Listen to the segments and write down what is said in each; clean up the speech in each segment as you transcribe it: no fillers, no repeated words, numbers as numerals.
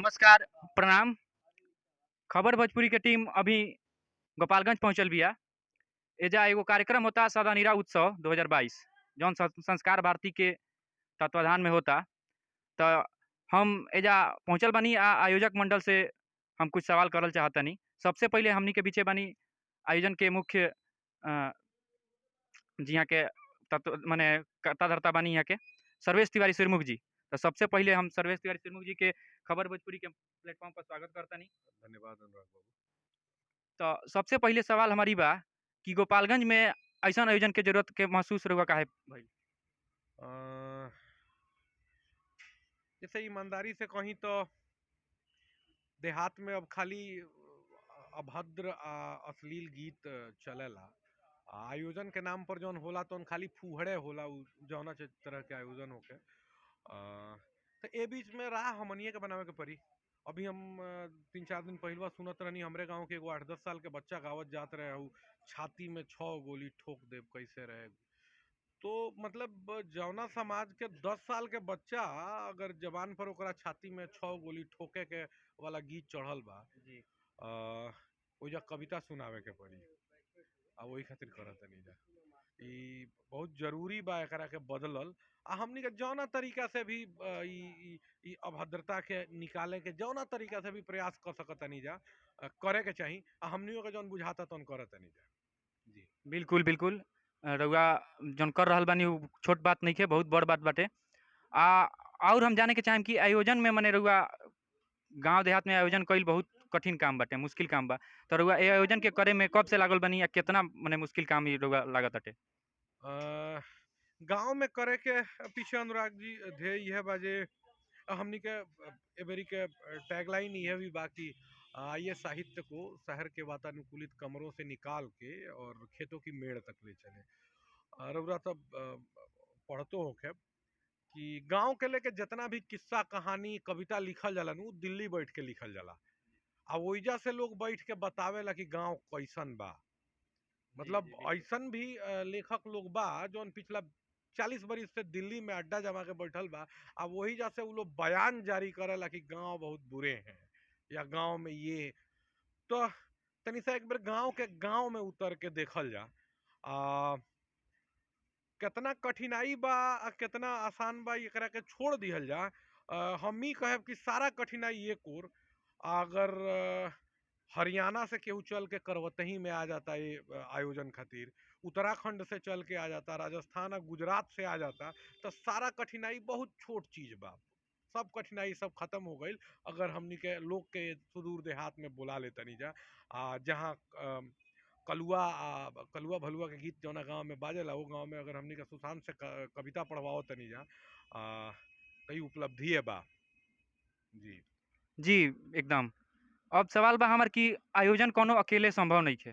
नमस्कार, प्रणाम। खबर भोजपुरी के टीम अभी गोपालगंज पहुँचल बिया। एजा एगो कार्यक्रम होता सदानीरा उत्सव 2022 जौन संस्कार भारती के तत्वाधान में होता। त हम एजा पहुँचल बानी आयोजक मंडल से हम कुछ सवाल करल चाहतनी। सबसे पहिले हमनी के बीचे बानी आयोजन के मुख्य यहाँ के तत्व माने कर्ता-धर्ता बानी यहाँ के सर्वेश तिवारी सिरमुख जी। तो सबसे पहिले हम सर्वेश तिवारी सिरमुख जी के खबर भोजपुरी के प्लेटफॉर्म पर स्वागत करतानी। धन्यवाद अनुराग बाबू। तो सबसे पहिले सवाल हमारी बा कि गोपालगंज में ऐसा आयोजन के जरूरत के महसूस रहुआ काहे भइल? अ, जैसे ईमानदारी से कहीं तो देहात में अब खाली अभद्र अश्लील गीत चलेला। आयोजन के नाम पर जौन होला तो खाली फूहड़े होला जौना तरह के आयोजन होके। तो ए बीच में राह हमनिए के बनावे के पड़ी। अभी हम 3-4 दिन पहलवा सुनत रहनी हमरे गांव के एगो 8-10 साल के बच्चा गावत जात रहे उ छाती में 6 गोली ठोक देव कैसे रहे। तो मतलब जौना समाज के 10 साल के बच्चा अगर जवान पर ओकरा छाती में 6 गोली ठोके के वाला गीत चढ़ल बा जी। ओइजा कविता सुनावे के पड़ी। वही खातिर करत नहीं जा ई बहुत जरूरी बा एकरा के बदलल। हमनी के जौना तरीका से भी ई अभद्रता के निकाले के जौना तरीका से भी प्रयास कर सकत नहीं जा करे के चाही। हमनियों के जौन बुझाता तौन करत नहीं जा। जी बिल्कुल, बिल्कुल। रउआ जौन कर रहल बानी उ छोट बात नइखे, बहुत बड़ बात बाटे। और हम जाने के चाहेम कि आयोजन में मने रउआ गाँव देहात में आयोजन कईल बहुत कठिन काम बाटे, मुश्किल काम बा। तो रउआ ए आयोजन के करे में कब से लागल बानी या केतना मने मुश्किल काम ई रउआ लागताटे? गांव में करे के पीछे अनुराग जी ध्येय यह बाजे हमनी के एबेरी के टैगलाइन यह भी बाकी आइए साहित्य को शहर के वातानुकूलित कमरों से निकाल के और खेतों की मेड़ तक ले चले। रउरा तब पढ़तो होखे कि गांव के लेके जितना भी किस्सा कहानी कविता लिखल जाला नु दिल्ली बैठ के लिखल जाला। ओइजा से लोग बैठ के बतावेला कि गांव कैसन बा। जी, मतलब जी, बिल्कुल। ऐसन भी लेखक लोग बा जौन पिछला 40 बरिस से दिल्ली में अड्डा जमा के बैठल बा। वही जैसे वो लोग बयान जारी करेला कि गांव बहुत बुरे हैं या गांव में ये। तो तनी सा एक बार गांव में उतर के देखल जा कितना कठिनाई बा कितना आसान बा एकरा के छोड़ दिहल जा। हम ही कहब कि सारा कठिनाई एक और अगर हरियाणा से केहू चल के करवतही में आ जाता ये आयोजन खातिर, उत्तराखंड से चल के आ जाता, राजस्थान और गुजरात से आ जाता, तो सारा कठिनाई बहुत छोट चीज बा। सब कठिनाई सब खत्म हो गई अगर हमनी के लोग के सुदूर देहात में बुला लेता नहीं जा। जहाँ कलुआ भलुआ के गीत जौना गांव में बाजेला वो गांव में अगर हमनी के सुशांत से कविता पढ़वाओ तनी जा कई उपलब्धि है बा। जी जी, एकदम। अब सवाल बा हमर कि आयोजन कोनो अकेले संभव नइखे।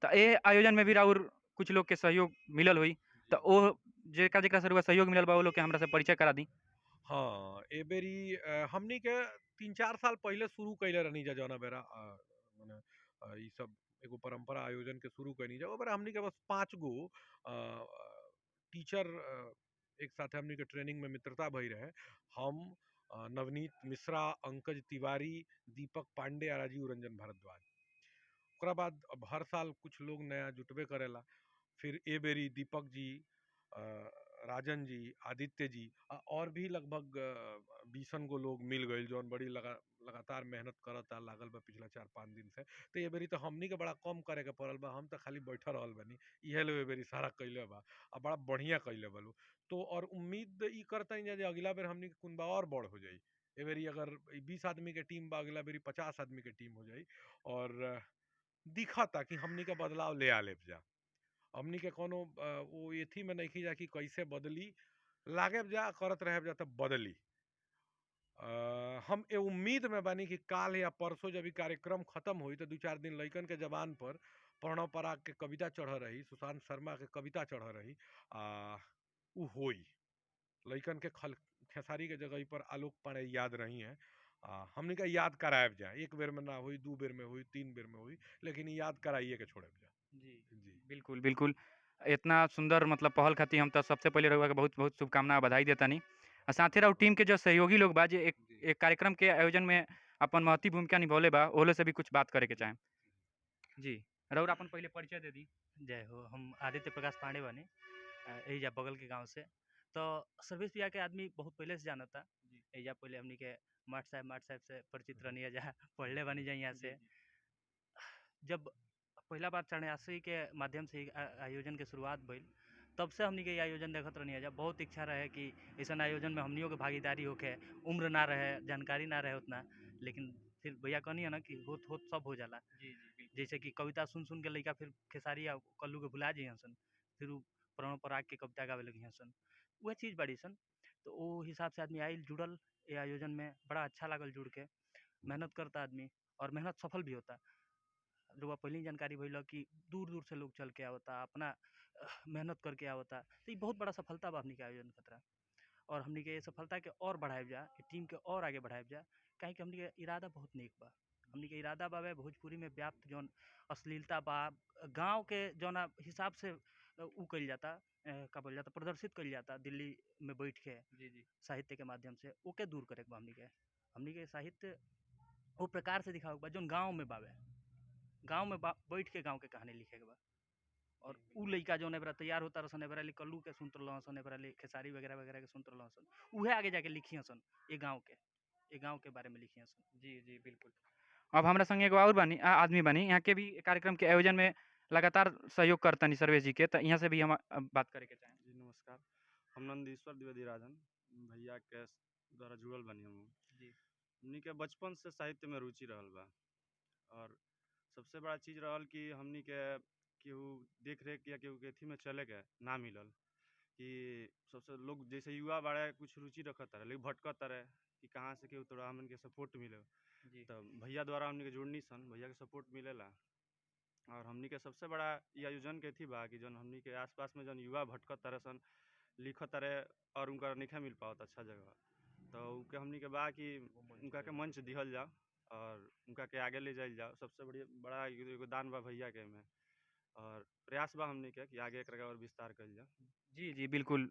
त ए आयोजन में भी राउर कुछ लोग के सहयोग मिलल होई। त ओ जेकरा से रउआ सहयोग मिलल बा, वो लोग के हमरा से परिचय करा दी। हाँ ए बेरी हमनी के 3-4 साल पहले शुरू कैले रहनी जा जौना बेरा मने ई सब एगो परंपरा आयोजन के शुरू कैनी जा। ओ बेरा हमनी के बस 5 गो टीचर एक साथ हमनी के ट्रेनिंग में मित्रता भई रहे। हम नवनीत मिश्रा, अंकज तिवारी, दीपक पांडे और राजीव रंजन भारद्वाज। ओकरा बाद अब हर साल कुछ लोग नया जुटबे करेला। फिर ए बेरी दीपक जी अ, राजन जी, आदित्य जी और भी लगभग 20 गो लोग मिल गए जौन बड़ी लगातार मेहनत करता लागल बा पिछला 4-5 दिन से। तो ये बेरी तो हमनी के बड़ा कम करे के पड़ल बा। हम तो खाली बैठल रहल बानी। इहे लोग ए बेरी सारा कैले बा बड़ा बढ़िया कैले बा लोग। तो और उम्मीद ई करता जे अगला बेर हमनी के कुनबा और बड़ हो जाई। ए बेरी अगर 20 आदमी के टीम बा अगला बेरी 50 आदमी के टीम हो जाई। और दिखता कि हमनी के बदलाव ले आलेब जा। हमनी के कोनो वो एथी में नहीं जा कि कैसे बदली लागे जा करत रहे जा तब बदली। हम ए उम्मीद में बानी कि काल या परसों जब ई कार्यक्रम खत्म हुई तो 2-4 दिन लइकन के जबान पर प्रणव पराग के कविता चढ़ रही, सुशांत शर्मा के कविता चढ़ रही। उ होई लइकन के खेसारी के जगह पर आलोक पांडे याद रही हैं। हमनी का याद करायब जा। एक बेर में ना हुई, 2 बेर में हुई, 3 बेर में हुई, लेकिन ई याद कराइए के छोड़ब जा। जी, जी बिल्कुल, बिल्कुल। इतना सुंदर मतलब पहल खातिर हम तो सबसे पहले रउआ के बहुत-बहुत शुभकामना बधाई देतानी। आ साथे रहो टीम के जो सहयोगी लोग बा जे एक जी एक कार्यक्रम के आयोजन में अपन महती भूमिका निभौले बा, ओहलो से भी कुछ बात करे के चाहेम। जी, रउरा अपन पहिले परिचय दे दी। जय हो। हम आदित्य प्रकाश पांडे बने, एहिजा बगल के गांव से। तो सर्विस भैया के आदमी बहुत पहले से जाना था। जी। एहिजा पहले हमनी के माट साहब से परिचित रहनी जा, पढ़ले बनी जा यहाँ से। जब पहला बार 84 के माध्यम से आयोजन के शुरुआत भइल, तब से हमनी के ये आयोजन देखत रहनी जा। बहुत इच्छा रहे कि ऐसा आयोजन में हमनियों के भागीदारी होके। उम्र ना रहे, जानकारी ना रहे उतना, लेकिन फिर भैया कहनी है ना कि होत होत सब हो जाला। जी, जी, बिल्कुल। जैसे कि कविता सुन सुन के लइका फिर खेसारी आ कल्लू के भुला जाइ सन, फिर उ प्रणव पराग के कविता गावे लगी सन, वह चीज़ बड़ी सन। तो वो हिसाब से आदमी आइल, जुड़ल ये आयोजन में, बड़ा अच्छा लागल जुड़ के। मेहनत करता आदमी और मेहनत सफल भी होता। रुआ पहले ही जानकारी भइल कि दूर दूर से लोग चल के आवता, अपना मेहनत करके आवता। तो ये बहुत बड़ा सफलता बा हमनी के आयोजन खतरा। और हमनी के ये सफलता के और बढ़ाएब जा, टीम के और आगे बढ़ाएब जा, काहे कि हमनी के इरादा बहुत नेक बा। हमनी के इरादा बावे भोजपुरी में व्याप्त जौन अश्लीलता बा, गांव के जौना हिसाब से उ कइल जाता, का बोल जाता, प्रदर्शित कइल जाता दिल्ली में बैठ के जी, जी। साहित्य के माध्यम से, ओके दूर करे के बा। हमनी के साहित्य वो प्रकार से दिखावे के बा जौन गांव में बावे। गांव में बैठ के गांव के कहानी लिखे के बा। और उ लइका जौन एबरा तैयार होता रहसन, एबरा ले कल्लू के सुनत रहसन, एबरा ले खेसारी वगैरह वगैरह के सुनत रहसन, उहे आगे जाके लिखी हसन ये गांव के बारे में लिखी हसन। जी, जी, बिल्कुल। अब हमरा संगे एगो और बानी आदमी बानी, यहाँ के भी कार्यक्रम के आयोजन में लगातार सहयोग करतनी सर्वेश जी के, तो यहाँ से भी हम बात करे के चाहेम। जी नमस्कार। हम नंदीश्वर द्विवेदी राजन भैया के द्वारा जुड़ल बनी हम। जी। हमनी के बचपन से साहित्य में रुचि रहल बा, और सबसे बड़ा चीज़ रहल कि हमनी के केहू देख रेख या केहू के अथी में चले के ना मिलल। कि सबसे लोग जैसे युवा बड़ा कुछ रुचि रखत रहे, लेकिन भटकत रहे कि कहाँ से केहू तोरा हमन के सपोर्ट मिले। जी। तो भैया द्वारा हमनी के जुड़नी सन, भैया के सपोर्ट मिलेला। और हमनी के सबसे बड़ा ये आयोजन के थी बा कि जौन हमनी के आसपास में जौन युवा भटकत तरह सन, लिखत रहे और उनका नहीं मिल पावत अच्छा जगह, तो उनके हमनी के बा कि उनका के मंच दिहल जाओ और उनका के आगे ले जाइल जाओ। सबसे बड़ा योगदान बा भैया के में, और प्रयास बा हमनी के कि आगे एकरा और विस्तार कइल जाओ। जी, जी, बिल्कुल।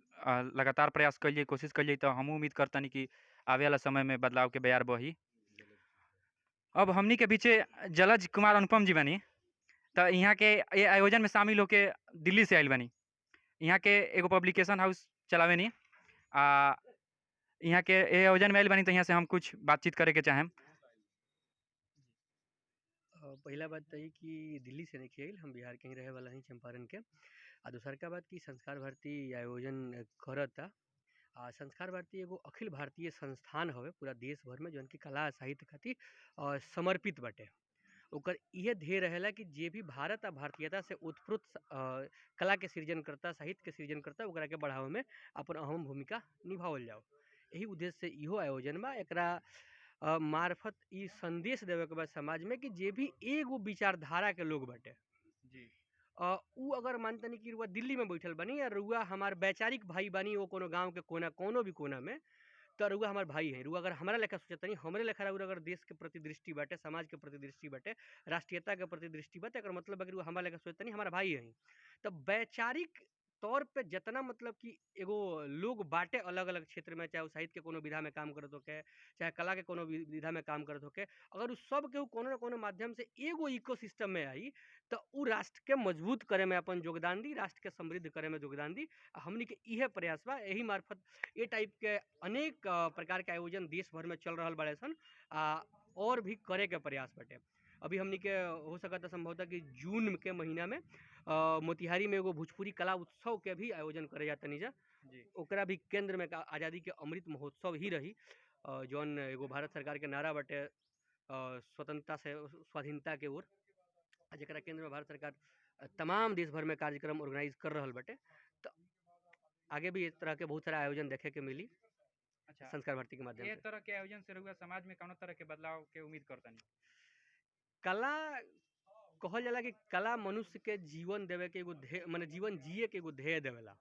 लगातार प्रयास कइल कोशिश कइल तो हमहूँ उम्मीद करतनी कि आवे वाला समय में बदलाव के बयार बही। अब हमनी के बीचे जलज कुमार अनुपम जी बानी, तो यहाँ के ये आयोजन में शामिल होके दिल्ली से आइल बानी। यहाँ के एगो पब्लिकेशन हाउस चलावेनी। यहाँ के ये आयोजन में आइल बानी, तो यहाँ से हम कुछ बातचीत करे के चाहेम। पहला बात तो ये कि दिल्ली से नहीं आइल, हम बिहार के ही रहे वाला ही, चंपारण के। आ दूसरका बात कि संस्कार भारती आयोजन करता। संस्कार भारती एगो अखिल भारतीय संस्थान हवे पूरा देश भर में, जौन की कला साहित्य खातिर समर्पित बाटे। ओकर इहे ध्येय रहेला कि जे भी भारत आ भारतीयता से उत्प्रोत कला के सृजन करता, साहित्य के सृजन करता, ओकरा के बढ़ावे में अपन अहम भूमिका निभावल जाओ। यही उद्देश्य से इहो आयोजन बा। एकरा मार्फत ई संदेश देवे के बा समाज में कि जे भी एगो विचारधारा के लोग बाटे, जी। उ अगर मानतनी कि रुआ दिल्ली में बैठल बनी या रुआ हमार वैचारिक भाई बनी, वो कोनो गांव के कोना कोनो भी कोना में, तो रुआ हमार भाई है। रुआ अगर हमारा लेखा सोचतनी, हमरे लेखा रुआ अगर देश के प्रति दृष्टि बाटे, समाज के प्रति दृष्टि बाटे, राष्ट्रीयता के प्रति दृष्टि बाटे, एकर मतलब है कि रुआ हमारा लेखा सोचतनी, हमारा भाई है। तो वैचारिक तौर पे जितना मतलब कि एगो लोग बाटे अलग अलग क्षेत्र में, चाहे वो साहित्य के कोनो विधा में काम करत होके, चाहे कला के कोनो विधा में काम करत होके, अगर उ सब के कोनो न कोनो माध्यम से एगो इकोसिस्टम में आई, तो उ राष्ट्र के मजबूत करे में अपन योगदान दी, राष्ट्र के समृद्ध करे में योगदान दी। हमनी के इहे प्रयास बा। यही मार्फत ये टाइप के अनेक प्रकार के आयोजन देश भर में चल रहल बाड़े सन, और भी करे के प्रयास बाटे। अभी हमनी के हो सकता संभवतः कि जून के महीना में मोतिहारी में एगो भोजपुरी कला उत्सव के भी आयोजन करे जाता निजा। जी। ओकरा भी केंद्र में आज़ादी के अमृत महोत्सव ही रही, जौन एगो भारत सरकार के नारा बाटे स्वतंत्रता से स्वाधीनता के ओर, जरा केंद्र में भारत सरकार तमाम देश भर में कार्यक्रम ऑर्गेनाइज कर रहल बाटे। तो आगे भी इस तरह के बहुत सारा आयोजन देखे के मिली। अच्छा, संस्कार भारती के माध्यम ये से तरह के आयोजन से रउआ समाज में कौनो तरह के बदलाव के उम्मीद करतनी? कला कहल जाला कि कला मनुष्य के जीवन देवे के एगो ध्येय, माने जीवन जिए के एगो ध्येय देवेला।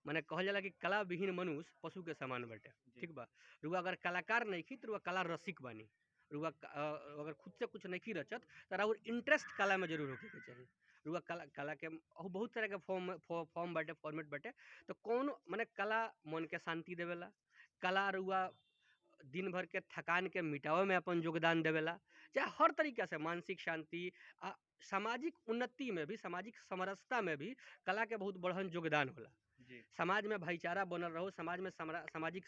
माने कहल जाला कि कला विहीन मनुष्य पशु के समान बाटे। ठीक बा। रुआ अगर कलाकार नहीं खी तो रुआ कला रसिक बानी। रुआ अगर खुद से कुछ नहीं रचत तो और इंटरेस्ट कला में जरूर होके के चाहिए। रुआ कला के बहुत तरह के फॉर्म बाटे, फॉर्मेट बाटे। तो कौन माने कला मन के शांति देवेला, कला रुआ दिन भर के थकान के मिटावे में अपन योगदान देवेला, चाहे हर तरीका से मानसिक शांति आ सामाजिक उन्नति में भी, सामाजिक समरसता में भी कला के बहुत बड़हन योगदान होला। जी समाज में भाईचारा बनल रहो, समाज में सामाजिक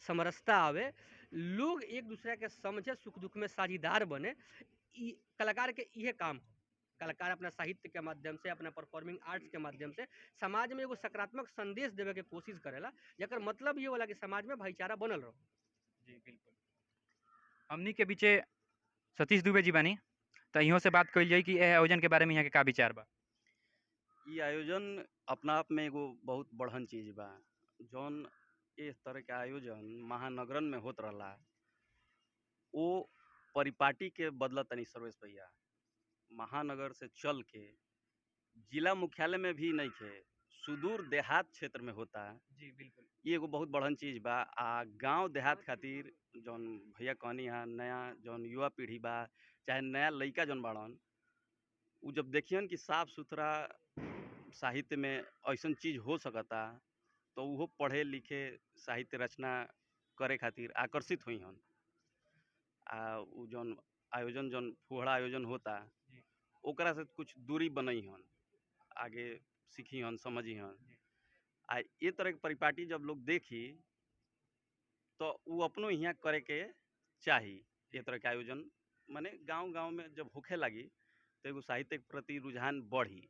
समरसता आवे, लोग एक दूसरे के समझे, सुख दुख में साझीदार बने। कलाकार के इहे काम हो। कलाकार अपना साहित्य के माध्यम से, अपना परफॉर्मिंग आर्ट्स के माध्यम से समाज में एगो सकारात्मक संदेश देवे के कोशिश करेला, जेकर मतलब ये होला कि समाज में भाईचारा बनल रहो। जी बिल्कुल। हमनी के बीचे सतीश दुबे जी बानी, तो इहों से बात कइल जाई कि एह आयोजन के बारे में यहाँ के का विचार बा। इ आयोजन अपना आप में एगो बहुत बड़हन चीज बा। जौन इस तरह के आयोजन महानगरन में होत रहला, वो परिपाटी के बदला तनी सर्वेश भैया महानगर से चल के जिला मुख्यालय में भी नहीं खे, सुदूर देहात क्षेत्र में होता। जी बिल्कुल। ये एगो बहुत बड़हन चीज बा। आ गांव देहात खातिर जौन भैया कहनी है, नया जौन युवा पीढ़ी बा, चाहे नया लइका जौन बाड़न, उ जब देखियन कि साफ सुथरा साहित्य में ऐसन चीज हो सकता, तो उहो पढ़े लिखे साहित्य रचना करे खातिर आकर्षित हुई हन। आ उ जौन आयोजन जौन फुहड़ा आयोजन होता, ओकरा से कुछ दूरी बनई हन, आगे सीखी हन, समझी हन। आ ये तरह के परिपाटी जब लोग देखी, तो उ अपनो यहाँ करे के चाही। ये तरह के आयोजन माने गांव-गांव में जब होखे लगी, तो एगो साहित्य के प्रति रुझान बढ़ी।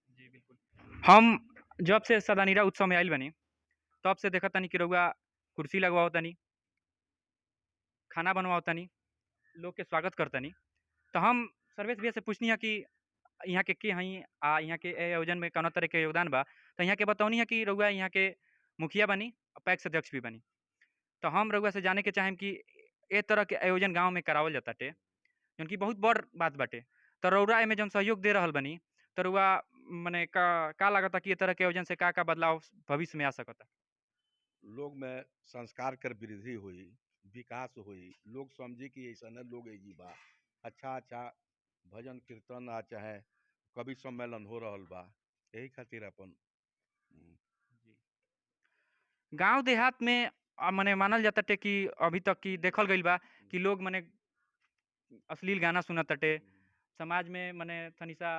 जी बिल्कुल। हम जब से सदानीरा उत्सव में आइल बनी, तब से देखत तनी कि रउआ कुर्सी लगवाओ तनी, खाना बनवाओ तनी, लोग के स्वागत करतनी। तो हम सर्वेश भैया से पूछनी है कि यहाँ के हई आ यहाँ के ए आयोजन में कौना तरह के योगदान बा, तो यहाँ के बतौनी है कि रउआ यहाँ के मुखिया बनी, पैक्स अध्यक्ष भी बनी। तो हम रउआ से जाने के चाहेम कि ए तरह के आयोजन गाँव में करावल जाताटे, जौन कि बहुत बड़ बात बाटे। तो रउरा एमे जौन सहयोग दे रहल बनी, तो रउआ मने का लागता कि ए तरह के आयोजन से का बदलाव भविष्य में आ सकता? लोग में संस्कार कर वृद्धि हुई, विकास हुई, लोग समझी कि ऐसा लोग एजी बा, अच्छा भजन कीर्तन आ चाहे कवि सम्मेलन हो रहल बा, यही खातिर अपन गाँव देहात में मने मानल जाताटे कि अभी तक कि देखल गइल बा कि लोग मने अश्लील गाना सुनताटे, समाज में मने तनिसा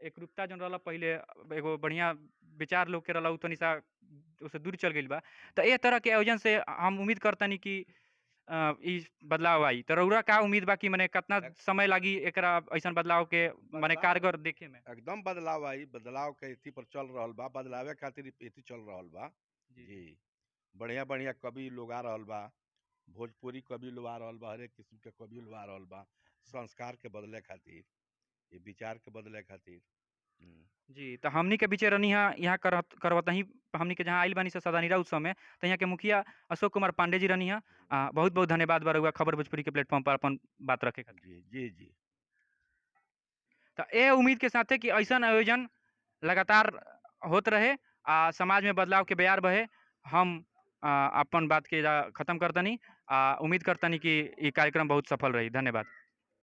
एकरूपता जौन रहला पहिले, एगो बढ़िया विचार लोग के रहला, उ तनिसा ओसे दूर चल गइल बा। तो ए तरह के आयोजन से हम उम्मीद करतानी कि ई बदलाव आई। तो रउरा का उम्मीद बा कि मने कितना समय लागी एकरा ऐसन बदलाव के मने कारगर देखे में? एकदम बदलाव आई, बदलाव के इति पर चल रहल बा, बदलावे खातिर इति चल रहल बा। जी बढ़िया कवि लोग आ रहल बा, भोजपुरी कवि लोग आ रहल बा, हरेक किस्म के कवि लोग आ रहल बा, संस्कार के बदले खातिर, ये विचार के बदले खातिर। जी, तो हमनी के बीचे रहनी है यहाँ करवतही, हमनी के जहाँ आइल बानी से सदानीरा उत्सव में, तो यहाँ के मुखिया अशोक कुमार पांडे जी रहनी है। बहुत बहुत धन्यवाद बा रउआ खबर भोजपुरी के प्लेटफॉर्म पर अपन बात रखे खातिर। जी। तो ए उम्मीद के साथे कि ऐसन आयोजन लगातार होत रहे, समाज में बदलाव के बयार बहे, हम अपन बात के खत्म करतनी। उम्मीद करतनी कि ई कार्यक्रम बहुत सफल रही। धन्यवाद।